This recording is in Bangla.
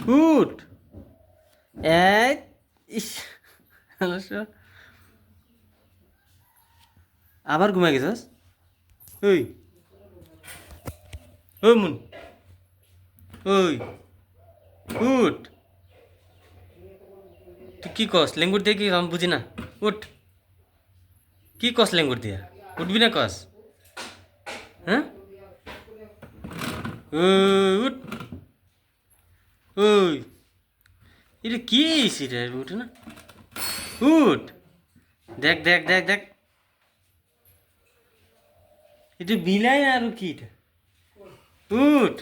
উঠ এই ইস আবার ঘুমাই গেছস ওই ওই মুন ওই উঠ তুই কি কস লেঙ্গুর দিয়ে কি আমি বুঝি না উঠ কি কস লেঙ্গুর দিয়া উঠবি না কস হ্যাঁ উঠ ওই এটা কি সেটা উঠ না উঠ দেখ দেখ দেখ দেখ এটা বিলাই আর কি এটা উঠ